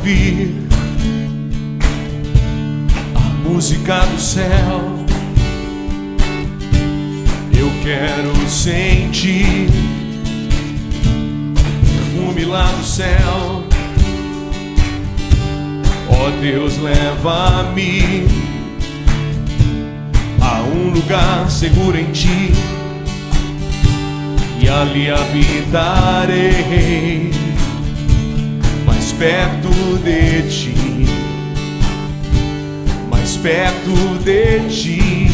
ouvir a música do céu. Eu quero sentir perfume lá do céu. Ó Deus, leva-me a um lugar seguro em Ti, e ali habitarei, mais perto de Ti, mais perto de Ti.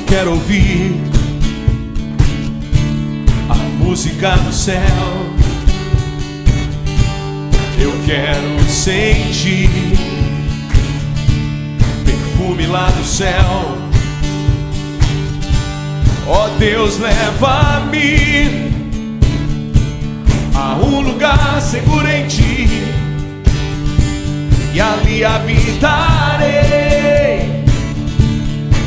Quero ouvir a música do céu. Eu quero sentir perfume lá do céu. Ó Deus, leva-me a um lugar seguro em Ti, e ali habitarei,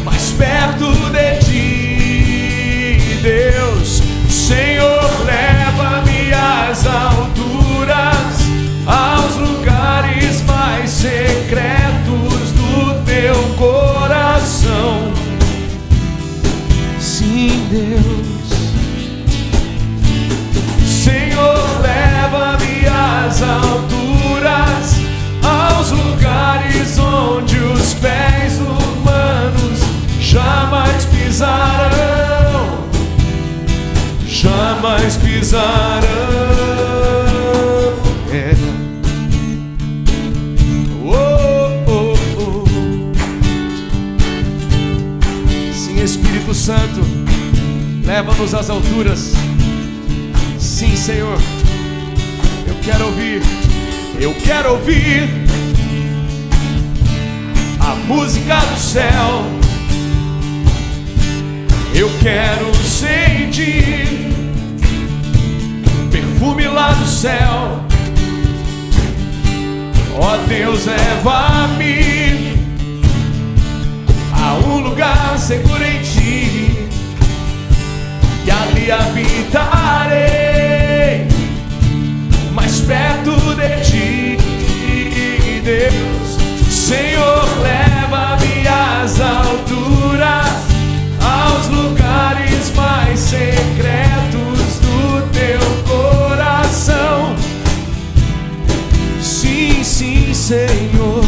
mais perto de Ti, Deus. Senhor, leva-me às alturas, aos lugares mais secretos do Teu coração. Sim, Deus. Senhor, leva-me às alturas, aos lugares onde os pés humanos jamais pisarão, jamais pisarão. É. Oh, oh, oh. Sim, Espírito Santo, leva-nos às alturas. Sim, Senhor, eu quero ouvir a música do céu. Eu quero sentir perfume lá do céu. Ó Deus, leva-me a um lugar seguro em Ti, e ali habitarei, mais perto de Ti, Deus. Senhor, leva-me às alturas, aos lugares mais secretos do Teu coração. Sim, sim, Senhor.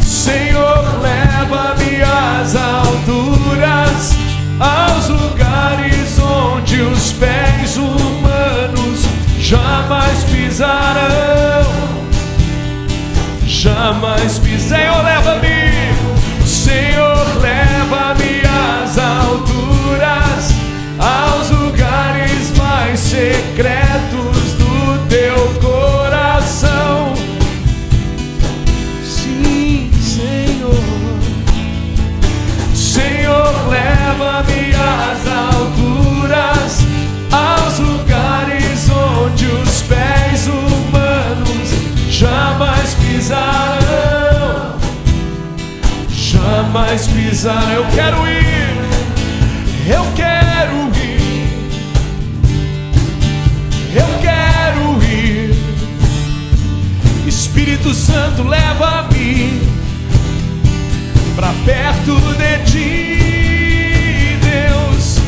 Senhor, leva-me às alturas, aos lugares onde os pés humanos jamais pisarão, jamais pisarão. Senhor, leva-me. Senhor, leva-me às alturas, aos lugares mais secretos do Teu coração. Sim, Senhor. Senhor, leva-me às alturas, aos lugares onde os pés humanos jamais pisarão, jamais pisar. Eu quero ir, eu quero ir, eu quero ir. Espírito Santo, leva-me pra perto de Ti, Deus.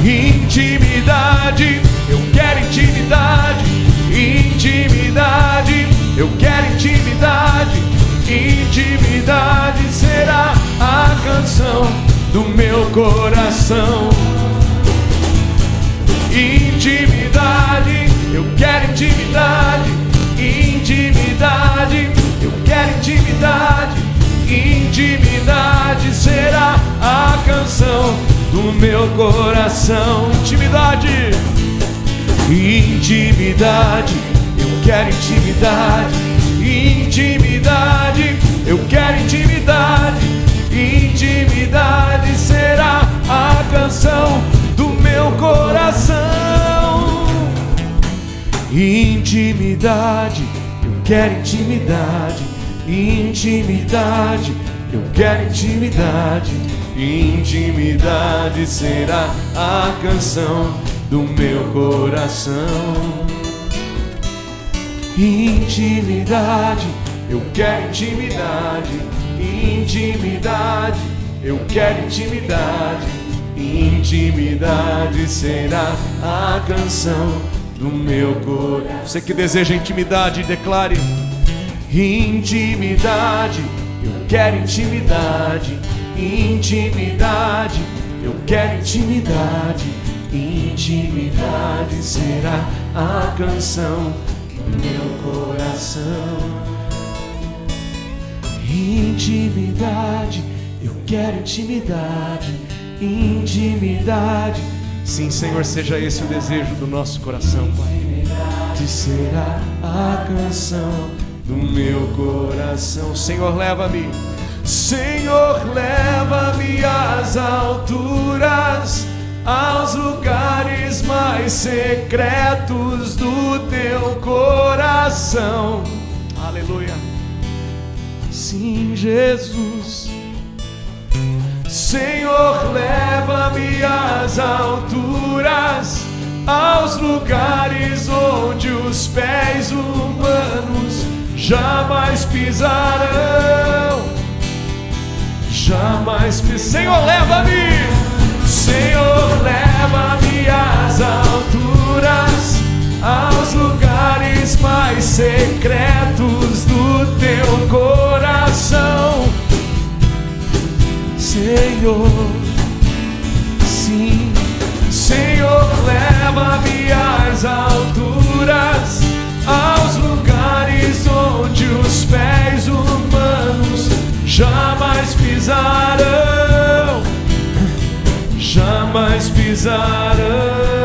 Intimidade, eu quero intimidade, intimidade, eu quero intimidade. Intimidade será a canção do meu coração. Intimidade, eu quero intimidade. Intimidade, eu quero intimidade. Intimidade será a canção do meu coração. Intimidade, intimidade, eu quero intimidade. Intimidade, eu quero intimidade. Intimidade será a canção do meu coração. Intimidade, eu quero intimidade, intimidade. Eu quero intimidade, intimidade será a canção do meu coração. Intimidade, eu quero intimidade, intimidade. Eu quero intimidade, intimidade será a canção do meu coração. Você que deseja intimidade, declare: intimidade, eu quero intimidade, intimidade. Eu quero intimidade, intimidade será a canção do meu coração. Intimidade, eu quero intimidade, intimidade. Sim, Senhor, seja esse o desejo do nosso coração, Pai. Intimidade será a canção do meu coração. Senhor, leva-me, Senhor, leva-me às alturas, aos lugares mais secretos do teu coração. Aleluia. Sim, Jesus. Senhor, leva-me às alturas, aos lugares onde os pés humanos jamais pisarão. Jamais pisarão. Senhor, leva-me, Senhor, leva-me às alturas, aos lugares mais secretos do teu coração. Senhor, sim, Senhor, leva-me às alturas, aos lugares onde os pés humanos jamais pisarão, jamais pisarão.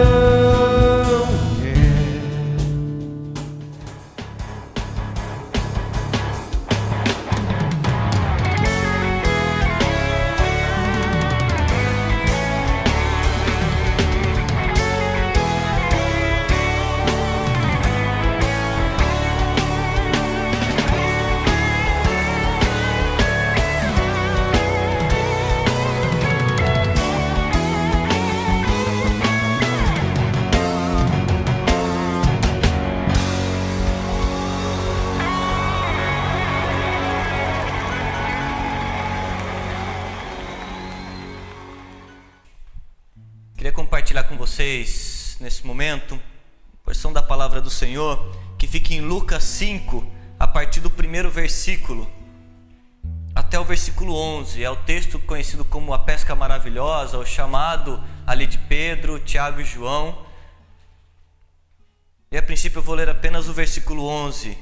Queria compartilhar com vocês, nesse momento, a porção da palavra do Senhor, que fica em Lucas 5, a partir do primeiro versículo, até o versículo 11. É o texto conhecido como a pesca maravilhosa, ou chamado ali de Pedro, Tiago e João. E a princípio eu vou ler apenas o versículo 11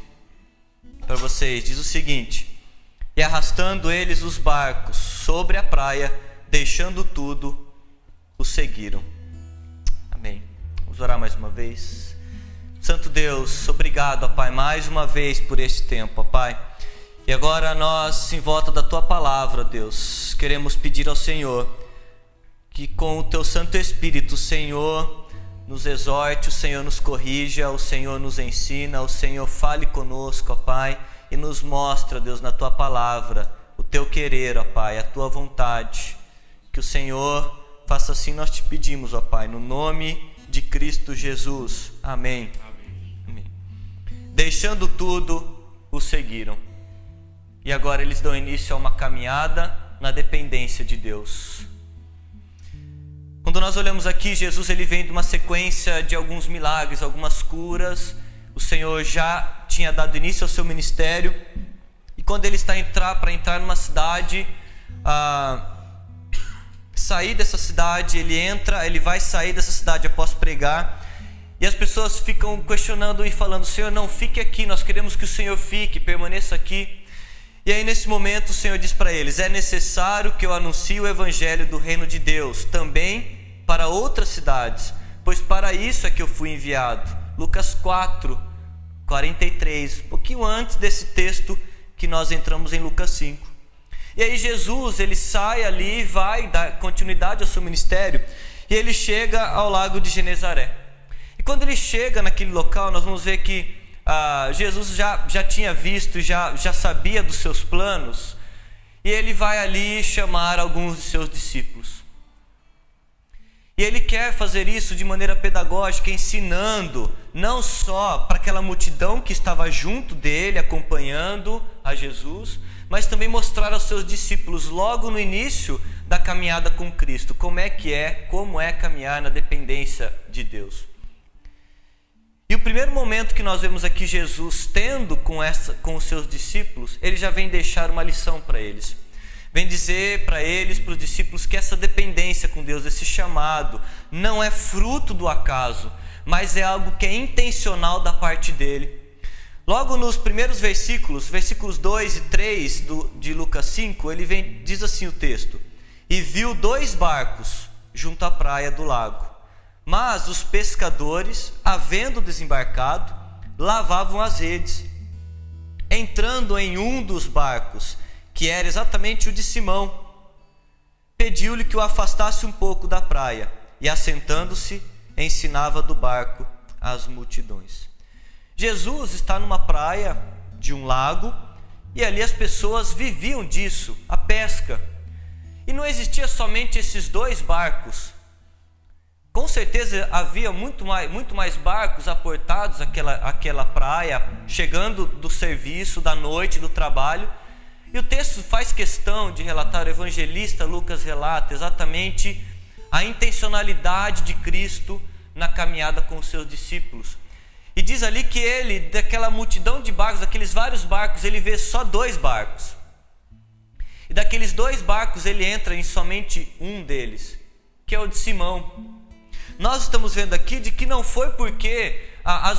para vocês. Diz o seguinte: e arrastando eles os barcos sobre a praia, deixando tudo, o seguiram. Amém. Vamos orar mais uma vez. Santo Deus, obrigado, ó Pai, mais uma vez por este tempo, ó Pai. E agora nós, em volta da Tua palavra, Deus, queremos pedir ao Senhor que com o Teu Santo Espírito, o Senhor nos exorte, o Senhor nos corrija, o Senhor nos ensina, o Senhor fale conosco, ó Pai, e nos mostra, Deus, na Tua palavra, o Teu querer, ó Pai, a Tua vontade. Que o Senhor faça assim, nós te pedimos, ó Pai, no nome de Cristo Jesus. Amém. Amém. Deixando tudo, o seguiram. E agora eles dão início a uma caminhada na dependência de Deus. Quando nós olhamos aqui, Jesus ele vem de uma sequência de alguns milagres, algumas curas. O Senhor já tinha dado início ao seu ministério. E quando ele está para entrar numa cidade, sair dessa cidade, ele vai sair dessa cidade após pregar. E as pessoas ficam questionando e falando: Senhor, não, fique aqui, nós queremos que o Senhor fique, permaneça aqui. E aí nesse momento o Senhor diz para eles: é necessário que eu anuncie o evangelho do reino de Deus também para outras cidades, pois para isso é que eu fui enviado. Lucas 4, 43, um pouquinho antes desse texto que nós entramos em Lucas 5. E aí Jesus, ele sai ali, vai dar continuidade ao seu ministério, e ele chega ao lago de Genezaré. E quando ele chega naquele local, nós vamos ver que Jesus já tinha visto, já sabia dos seus planos, e ele vai ali chamar alguns de seus discípulos. E ele quer fazer isso de maneira pedagógica, ensinando não só para aquela multidão que estava junto dele, acompanhando a Jesus, mas também mostrar aos seus discípulos logo no início da caminhada com Cristo, como é caminhar na dependência de Deus. E o primeiro momento que nós vemos aqui Jesus tendo com os seus discípulos, ele já vem deixar uma lição para eles. Vem dizer para eles, para os discípulos, que essa dependência com Deus, esse chamado, não é fruto do acaso, mas é algo que é intencional da parte dele. Logo nos primeiros versículos 2 e 3 de Lucas 5, diz assim o texto: E viu 2 barcos junto à praia do lago, mas os pescadores, havendo desembarcado, lavavam as redes. Entrando em um dos barcos, que era exatamente o de Simão, pediu-lhe que o afastasse um pouco da praia, e assentando-se, ensinava do barco as multidões. Jesus está numa praia de um lago, e ali as pessoas viviam disso, a pesca. E não existia somente esses 2 barcos. Com certeza havia muito mais barcos aportados àquela praia, chegando do serviço, da noite, do trabalho. E o texto faz questão de relatar, o evangelista Lucas relata exatamente a intencionalidade de Cristo na caminhada com os seus discípulos. E diz ali que ele, daquela multidão de barcos, daqueles vários barcos, ele vê só 2 barcos. E daqueles 2 barcos ele entra em somente um deles, que é o de Simão. Nós estamos vendo aqui de que não foi porque a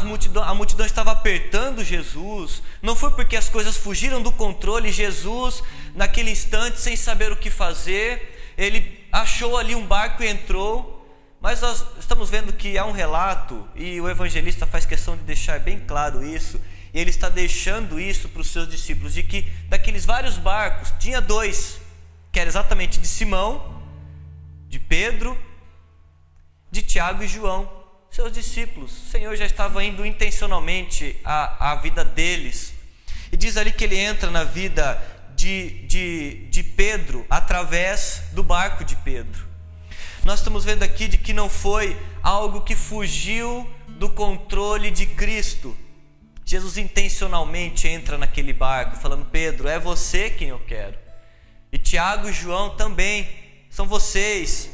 multidão estava apertando Jesus, não foi porque as coisas fugiram do controle. Jesus, naquele instante, sem saber o que fazer, ele achou ali um barco e entrou. Mas nós estamos vendo que há um relato, e o evangelista faz questão de deixar bem claro isso, e ele está deixando isso para os seus discípulos, de que daqueles vários barcos, tinha 2, que era exatamente de Simão, de Pedro, de Tiago e João, seus discípulos. O Senhor já estava indo intencionalmente à vida deles. E diz ali que ele entra na vida de Pedro através do barco de Pedro. Nós estamos vendo aqui de que não foi algo que fugiu do controle de Cristo. Jesus intencionalmente entra naquele barco falando: Pedro, é você quem eu quero. E Tiago e João também, são vocês.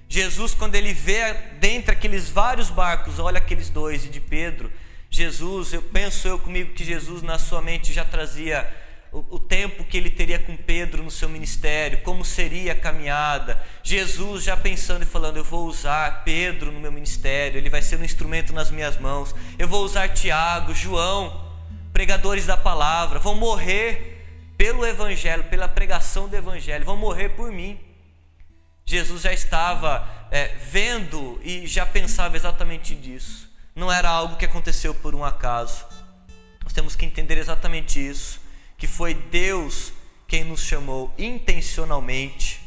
Jesus, quando ele vê dentre aqueles vários barcos, olha aqueles 2 e de Pedro, Jesus, penso comigo que Jesus na sua mente já trazia o tempo que ele teria com Pedro no seu ministério, como seria a caminhada. Jesus já pensando e falando: eu vou usar Pedro no meu ministério, ele vai ser um instrumento nas minhas mãos. Eu vou usar Tiago, João, pregadores da palavra, vão morrer pelo evangelho, pela pregação do evangelho, vão morrer por mim. Jesus já estava vendo e já pensava exatamente disso. Não era algo que aconteceu por um acaso. Nós temos que entender exatamente isso, que foi Deus quem nos chamou intencionalmente.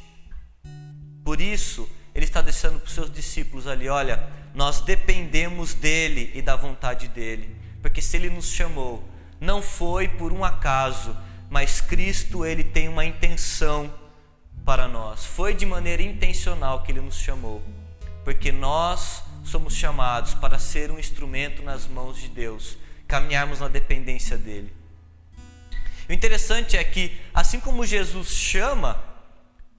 Por isso, ele está deixando para os seus discípulos ali: olha, nós dependemos dele e da vontade dele. Porque se ele nos chamou, não foi por um acaso, mas Cristo, ele tem uma intenção para nós. Foi de maneira intencional que ele nos chamou, porque nós somos chamados para ser um instrumento nas mãos de Deus, caminharmos na dependência dele. O interessante é que, assim como Jesus chama,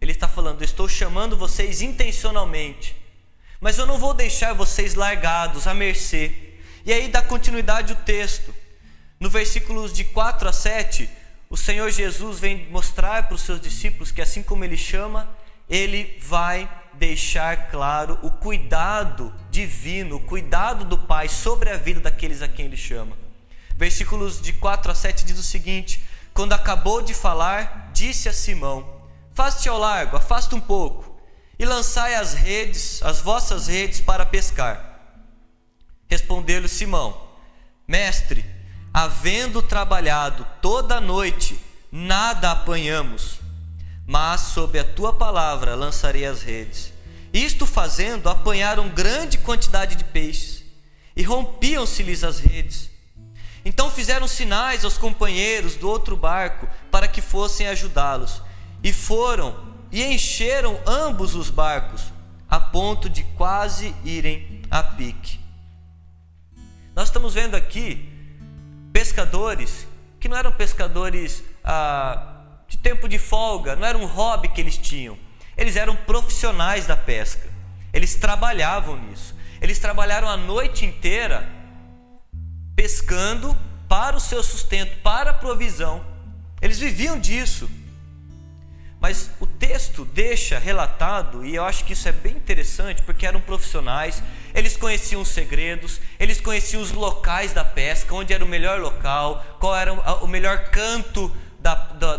ele está falando: estou chamando vocês intencionalmente, mas eu não vou deixar vocês largados à mercê. E aí dá continuidade o texto. No versículos de 4 a 7, o Senhor Jesus vem mostrar para os seus discípulos que, assim como ele chama, ele vai deixar claro o cuidado divino, o cuidado do Pai sobre a vida daqueles a quem ele chama. Versículos de 4 a 7 diz o seguinte: quando acabou de falar, disse a Simão: faze-te ao largo, afasta um pouco, e lançai as redes, as vossas redes para pescar. Respondeu-lhe Simão: mestre, havendo trabalhado toda a noite, nada apanhamos, mas sob a tua palavra lançarei as redes. Isto fazendo, apanharam grande quantidade de peixes, e rompiam-se-lhes as redes. Então fizeram sinais aos companheiros do outro barco para que fossem ajudá-los. E foram e encheram ambos os barcos, a ponto de quase irem a pique. Nós estamos vendo aqui pescadores que não eram pescadores de tempo de folga, não era um hobby que eles tinham. Eles eram profissionais da pesca. Eles trabalhavam nisso. Eles trabalharam a noite inteira pescando para o seu sustento, para a provisão. Eles viviam disso. Mas o texto deixa relatado, e eu acho que isso é bem interessante, porque eram profissionais, eles conheciam os segredos, eles conheciam os locais da pesca, onde era o melhor local, qual era o melhor canto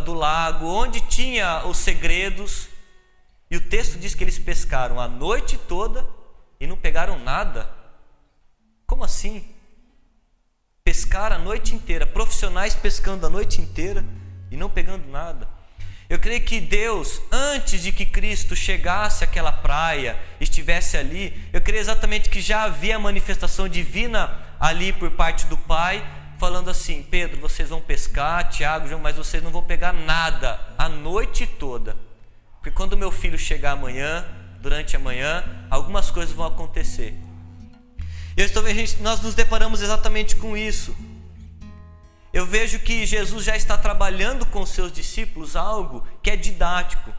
do lago, onde tinha os segredos. E o texto diz que eles pescaram a noite toda e não pegaram nada. Como assim? Pescar a noite inteira, profissionais pescando a noite inteira e não pegando nada. Eu creio que Deus, antes de que Cristo chegasse àquela praia, estivesse ali, eu creio exatamente que já havia a manifestação divina ali por parte do Pai, falando assim: Pedro, vocês vão pescar, Tiago, João, mas vocês não vão pegar nada a noite toda, porque quando meu filho chegar amanhã, durante a manhã, algumas coisas vão acontecer. Nós nos deparamos exatamente com isso. Eu vejo que Jesus já está trabalhando com os seus discípulos algo que é didático,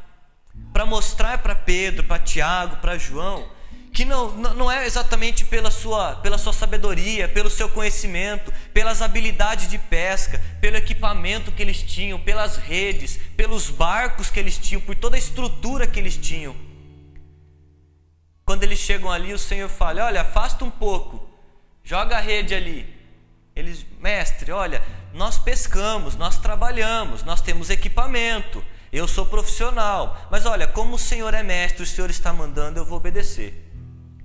para mostrar para Pedro, para Tiago, para João, que não é exatamente pela sua sabedoria, pelo seu conhecimento, pelas habilidades de pesca, pelo equipamento que eles tinham, pelas redes, pelos barcos que eles tinham, por toda a estrutura que eles tinham. Quando eles chegam ali, o Senhor fala: olha, afasta um pouco, joga a rede ali. Eles: mestre, olha, nós pescamos, nós trabalhamos, nós temos equipamento, eu sou profissional, mas olha, como o Senhor é mestre, o Senhor está mandando, eu vou obedecer.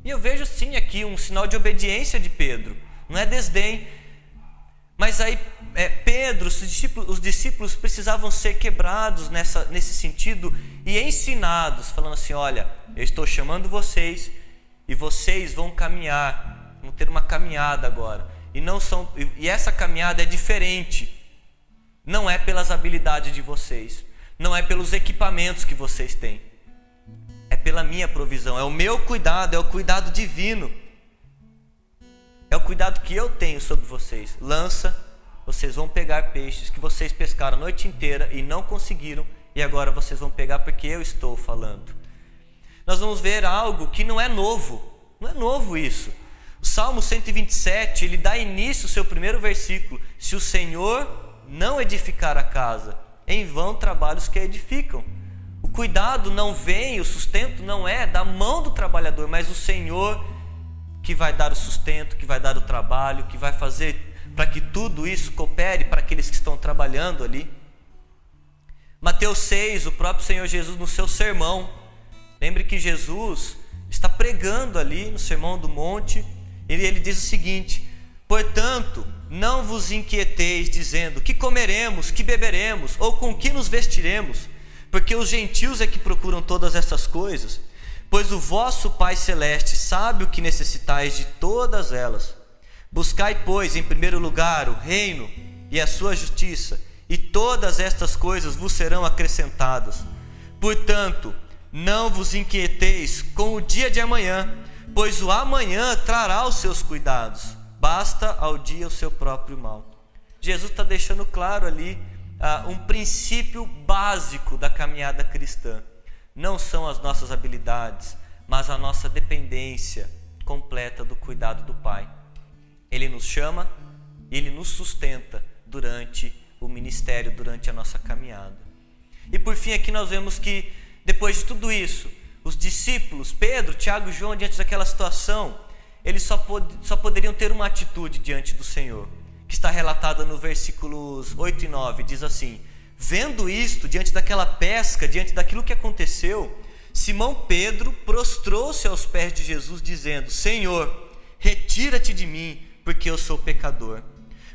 E eu vejo sim aqui um sinal de obediência de Pedro, não é desdém. Mas aí Pedro, os discípulos precisavam ser quebrados nesse sentido e ensinados, falando assim: olha, eu estou chamando vocês e vocês vão caminhar, vão ter uma caminhada agora. E essa caminhada é diferente. Não é pelas habilidades de vocês, não é pelos equipamentos que vocês têm, é pela minha provisão, é o meu cuidado, é o cuidado divino, é o cuidado que eu tenho sobre vocês. Lança, vocês vão pegar peixes que vocês pescaram a noite inteira e não conseguiram, e agora vocês vão pegar porque eu estou falando. Nós vamos ver algo que não é novo isso. O Salmo 127, ele dá início ao seu primeiro versículo: se o Senhor não edificar a casa, em vão trabalham os que a edificam. O cuidado não vem, o sustento não é da mão do trabalhador, mas o Senhor que vai dar o sustento, que vai dar o trabalho, que vai fazer para que tudo isso coopere para aqueles que estão trabalhando ali. Mateus 6, o próprio Senhor Jesus no seu sermão, lembre que Jesus está pregando ali no Sermão do Monte, e ele diz o seguinte: portanto, não vos inquieteis dizendo: que comeremos, que beberemos, ou com que nos vestiremos, porque os gentios é que procuram todas essas coisas, pois o vosso Pai Celeste sabe o que necessitais de todas elas. Buscai, pois, em primeiro lugar o reino e a sua justiça, e todas estas coisas vos serão acrescentadas. Portanto, não vos inquieteis com o dia de amanhã, pois o amanhã trará os seus cuidados, basta ao dia o seu próprio mal. Jesus está deixando claro ali um princípio básico da caminhada cristã. Não são as nossas habilidades, mas a nossa dependência completa do cuidado do Pai. Ele nos chama, Ele nos sustenta durante o ministério, durante a nossa caminhada. E por fim aqui nós vemos que depois de tudo isso, os discípulos, Pedro, Tiago e João, diante daquela situação, eles só poderiam ter uma atitude diante do Senhor, que está relatada no versículos 8 e 9, diz assim: vendo isto, diante daquela pesca, diante daquilo que aconteceu, Simão Pedro prostrou-se aos pés de Jesus, dizendo: Senhor, retira-te de mim, porque eu sou pecador.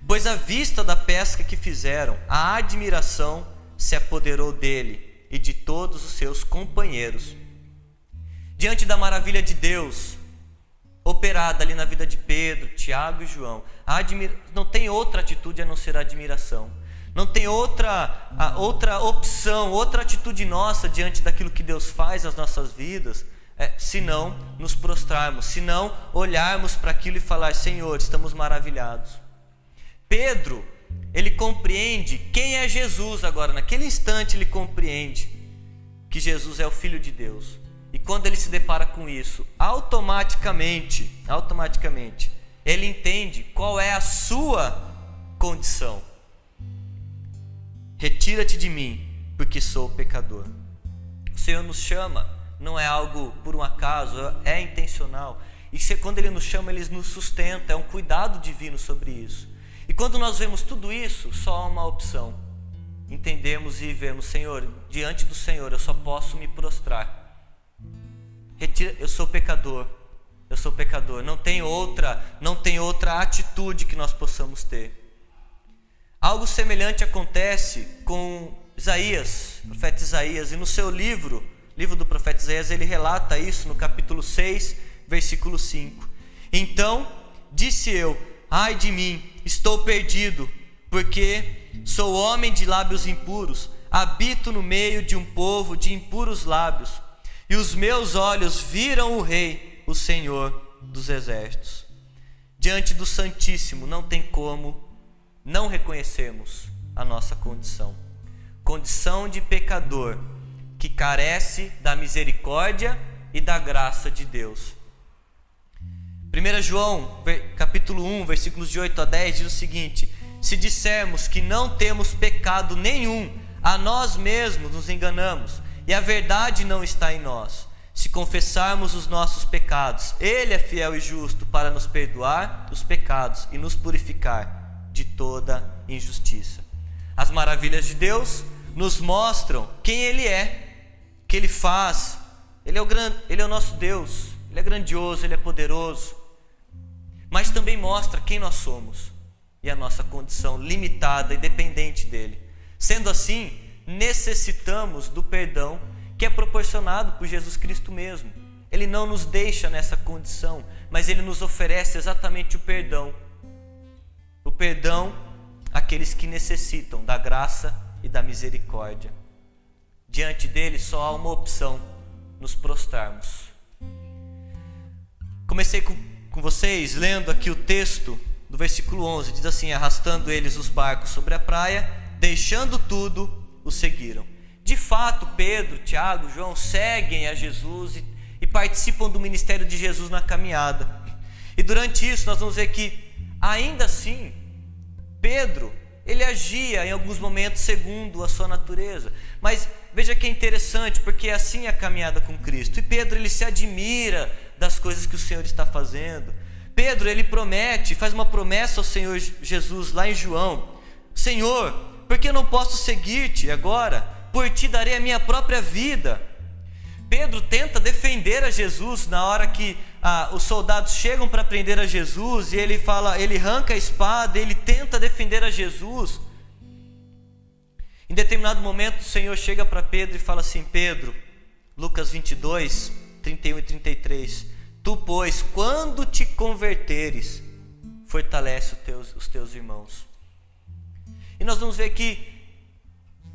Pois à vista da pesca que fizeram, a admiração se apoderou dele e de todos os seus companheiros. Diante da maravilha de Deus, operada ali na vida de Pedro, Tiago e João. Não tem outra atitude a não ser a admiração. Não tem outra opção, outra atitude nossa diante daquilo que Deus faz nas nossas vidas, se não nos prostrarmos, se não olharmos para aquilo e falar: Senhor, estamos maravilhados. Pedro, ele compreende quem é Jesus agora. Naquele instante ele compreende que Jesus é o Filho de Deus. E quando ele se depara com isso, automaticamente, ele entende qual é a sua condição. Retira-te de mim, porque sou pecador. O Senhor nos chama, não é algo por um acaso, é intencional. E quando Ele nos chama, Ele nos sustenta, é um cuidado divino sobre isso. E quando nós vemos tudo isso, só há uma opção: entendemos e vemos: Senhor, diante do Senhor eu só posso me prostrar. Eu sou pecador, não tem outra atitude que nós possamos ter. Algo semelhante acontece com Isaías, profeta Isaías, e no seu livro do profeta Isaías, ele relata isso no capítulo 6, versículo 5. Então disse eu: ai de mim, estou perdido, porque sou homem de lábios impuros, habito no meio de um povo de impuros lábios, e os meus olhos viram o Rei, o Senhor dos exércitos. Diante do Santíssimo não tem como não reconhecermos a nossa condição de pecador, que carece da misericórdia e da graça de Deus. 1 João, capítulo 1, versículos de 8 a 10, diz o seguinte: se dissermos que não temos pecado nenhum, a nós mesmos nos enganamos, e a verdade não está em nós. Se confessarmos os nossos pecados, Ele é fiel e justo para nos perdoar os pecados e nos purificar de toda injustiça. As maravilhas de Deus nos mostram quem Ele é, o que Ele faz. Ele é o nosso Deus, Ele é grandioso, Ele é poderoso, mas também mostra quem nós somos e a nossa condição limitada e dependente dEle. Sendo assim, necessitamos do perdão que é proporcionado por Jesus Cristo mesmo. Ele não nos deixa nessa condição, mas Ele nos oferece exatamente o perdão àqueles que necessitam da graça e da misericórdia. Diante dele só há uma opção: nos prostrarmos. Comecei com vocês lendo aqui o texto do versículo 11, diz assim: arrastando eles os barcos sobre a praia, deixando tudo, o seguiram. De fato, Pedro, Tiago, João seguem a Jesus e participam do ministério de Jesus na caminhada. E durante isso nós vamos ver que, ainda assim, Pedro, ele agia em alguns momentos segundo a sua natureza. Mas veja que é interessante, porque é assim a caminhada com Cristo. E Pedro, ele se admira das coisas que o Senhor está fazendo. Pedro, ele faz uma promessa ao Senhor Jesus lá em João: Senhor, por que eu não posso seguir-te agora? Por ti darei a minha própria vida. Pedro tenta defender a Jesus na hora que os soldados chegam para prender a Jesus, e ele arranca a espada, ele tenta defender a Jesus. Em determinado momento o Senhor chega para Pedro e fala assim: Pedro, Lucas 22, 31 e 33, tu, pois, quando te converteres, fortalece os teus irmãos. E nós vamos ver que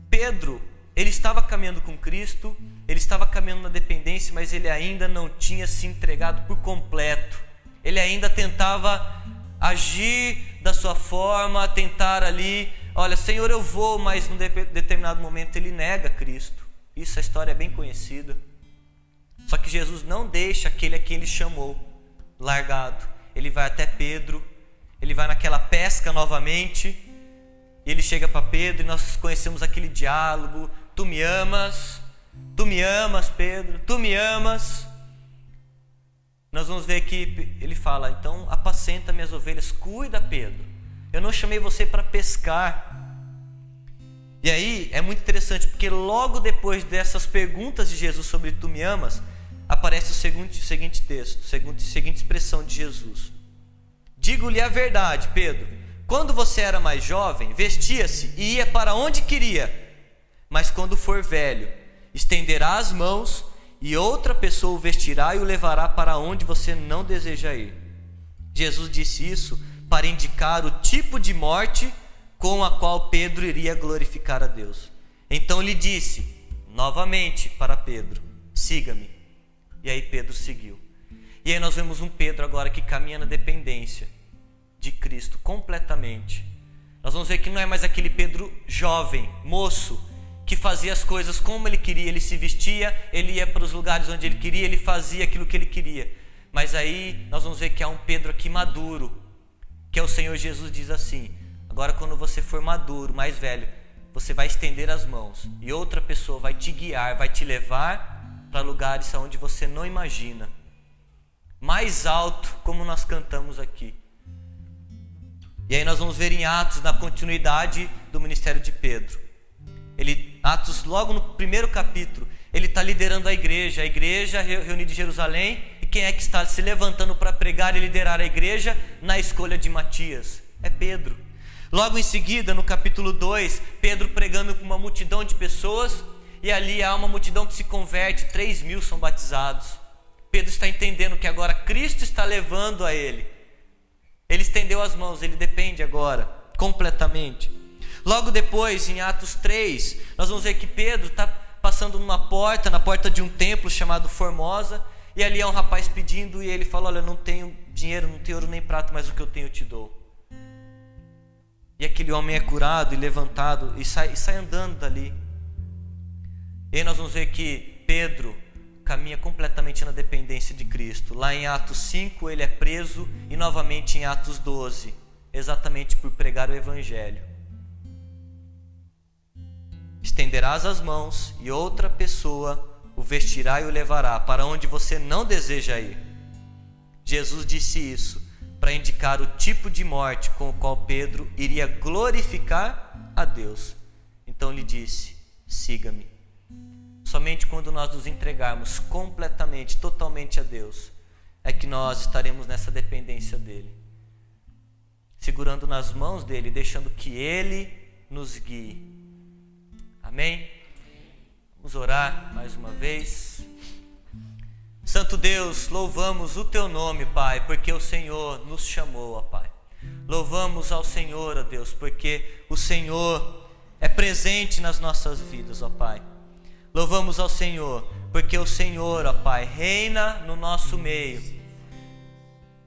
Pedro, ele estava caminhando com Cristo, ele estava caminhando na dependência, mas ele ainda não tinha se entregado por completo. Ele ainda tentava agir da sua forma, tentar ali, olha, Senhor, eu vou, mas num determinado momento ele nega Cristo. Isso, a história é bem conhecida. Só que Jesus não deixa aquele a quem ele chamou largado. Ele vai até Pedro, ele vai naquela pesca novamente, e ele chega para Pedro e nós conhecemos aquele diálogo: tu me amas, Pedro, tu me amas. Nós vamos ver que ele fala: então apacenta minhas ovelhas, cuida, Pedro, eu não chamei você para pescar. E aí é muito interessante, porque logo depois dessas perguntas de Jesus sobre tu me amas, aparece o seguinte texto, a seguinte expressão de Jesus: digo-lhe a verdade, Pedro, quando você era mais jovem, vestia-se e ia para onde queria, mas quando for velho, estenderá as mãos e outra pessoa o vestirá e o levará para onde você não deseja ir. Jesus disse isso para indicar o tipo de morte com a qual Pedro iria glorificar a Deus. Então lhe disse novamente para Pedro: siga-me. E aí Pedro seguiu. E aí nós vemos um Pedro agora que caminha na dependência de Cristo completamente. Nós vamos ver que não é mais aquele Pedro jovem, moço, que fazia as coisas como ele queria, ele se vestia, ele ia para os lugares onde ele queria, ele fazia aquilo que ele queria. Mas aí nós vamos ver que há um Pedro aqui maduro, que é o Senhor Jesus. Diz assim: agora quando você for maduro, mais velho, você vai estender as mãos e outra pessoa vai te guiar, vai te levar para lugares onde você não imagina. Mais alto, como nós cantamos aqui. E aí nós vamos ver em Atos, na continuidade do ministério de Pedro. Atos, logo no primeiro capítulo, ele está liderando a igreja reunida em Jerusalém. E quem é que está se levantando para pregar e liderar a igreja na escolha de Matias? É Pedro. Logo em seguida, no capítulo 2, Pedro pregando para uma multidão de pessoas. E ali há uma multidão que se converte, 3.000 são batizados. Pedro está entendendo que agora Cristo está levando a ele. Ele estendeu as mãos, ele depende agora, completamente. Logo depois, em Atos 3, nós vamos ver que Pedro está passando na porta de um templo chamado Formosa, e ali há um rapaz pedindo, e ele fala: olha, eu não tenho dinheiro, não tenho ouro nem prata, mas o que eu tenho eu te dou. E aquele homem é curado e levantado, e sai andando dali. E aí nós vamos ver que Pedro caminha completamente na dependência de Cristo. Lá em Atos 5 ele é preso, e novamente em Atos 12, exatamente por pregar o Evangelho. Estenderás as mãos e outra pessoa o vestirá e o levará para onde você não deseja ir. Jesus disse isso para indicar o tipo de morte com o qual Pedro iria glorificar a Deus. Então lhe disse: siga-me. Somente quando nós nos entregarmos completamente, totalmente a Deus, é que nós estaremos nessa dependência dele, segurando nas mãos dele, deixando que ele nos guie. Amém? Vamos orar mais uma vez. Santo Deus, louvamos o teu nome, Pai, porque o Senhor nos chamou, ó Pai. Louvamos ao Senhor, ó Deus, porque o Senhor é presente nas nossas vidas, ó Pai. Louvamos ao Senhor, porque o Senhor, ó Pai, reina no nosso meio.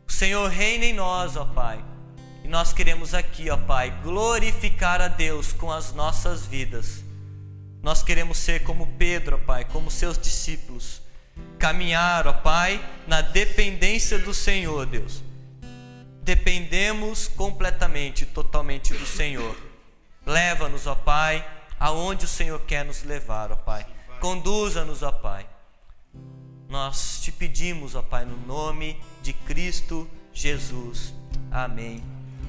O Senhor reina em nós, ó Pai. E nós queremos aqui, ó Pai, glorificar a Deus com as nossas vidas. Nós queremos ser como Pedro, ó Pai, como seus discípulos. Caminhar, ó Pai, na dependência do Senhor, Deus. Dependemos completamente, totalmente do Senhor. Leva-nos, ó Pai, aonde o Senhor quer nos levar, ó Pai. Conduza-nos, ó Pai. Nós te pedimos, ó Pai, no nome de Cristo Jesus. Amém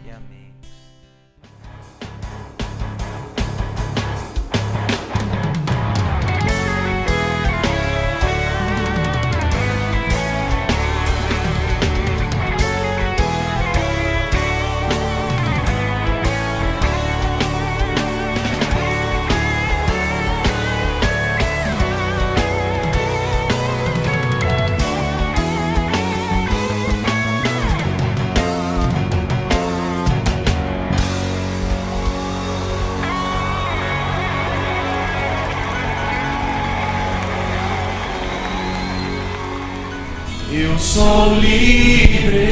e amém. Eu sou livre,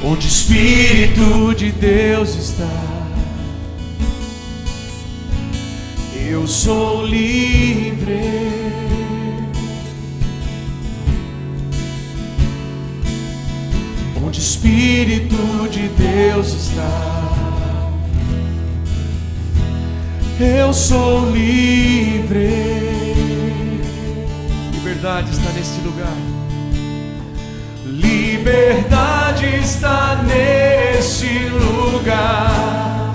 onde o Espírito de Deus está. Eu sou livre, onde o Espírito de Deus está. Eu sou livre. Liberdade está neste lugar. Liberdade está neste lugar.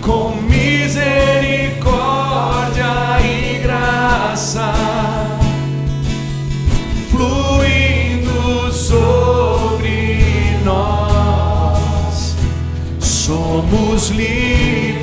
Com misericórdia e graça fluindo sobre nós. Somos livres.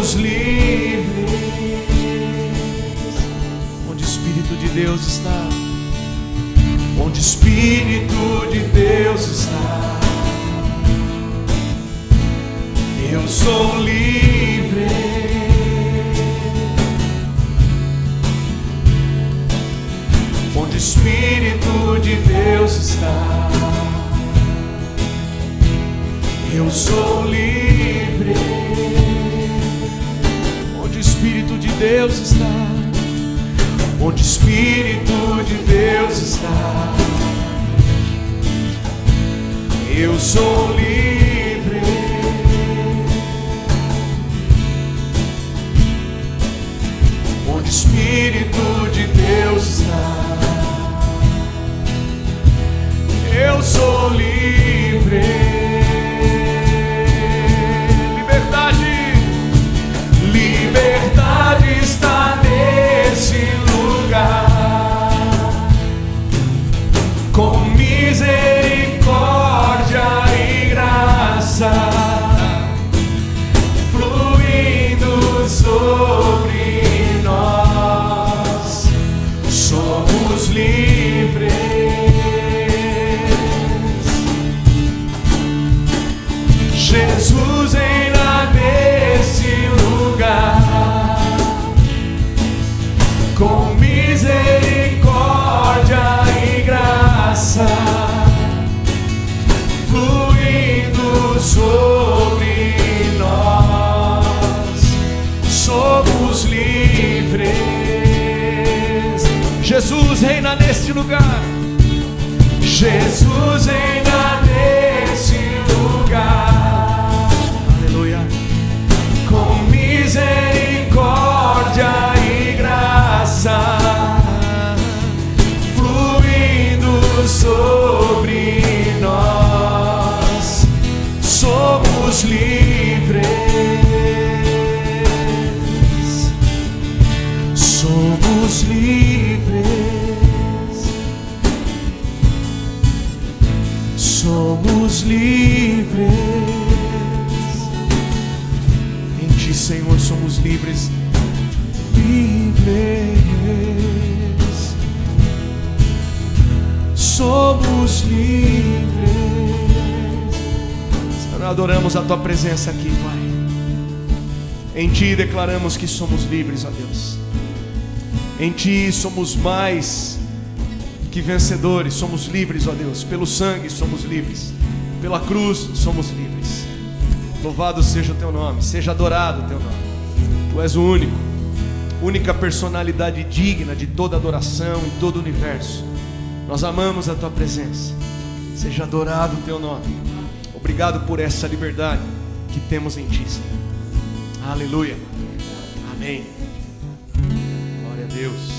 somos livres. Onde o Espírito de Deus está, onde o Espírito de Deus está, eu sou livre. Onde o Espírito de Deus está, eu sou livre. Onde o Espírito de Deus está, onde o Espírito de Deus está, eu sou livre. Onde o Espírito de Deus está, eu sou livre. Liberdade está nesse lugar, com misericórdia e graça fluindo sobre nós. Somos livres. Jesus reina nesse lugar, com misericórdia e graça fluindo sobre nós. Somos livres. Jesus reina neste lugar. Jesus reina nesse lugar. Com misericórdia e graça fluindo sobre nós. Somos livres. Somos livres. Somos livres. Senhor, somos livres, livres, somos livres. Senhor, adoramos a Tua presença aqui, Pai. Em Ti declaramos que somos livres, ó Deus. Em Ti somos mais que vencedores, somos livres, ó Deus. Pelo sangue somos livres, pela cruz somos livres. Louvado seja o Teu nome, seja adorado o Teu nome. Tu és o único, única personalidade digna de toda adoração em todo o universo. Nós amamos a Tua presença. Seja adorado o Teu nome. Obrigado por essa liberdade que temos em Ti, Senhor. Aleluia. Amém. Glória a Deus.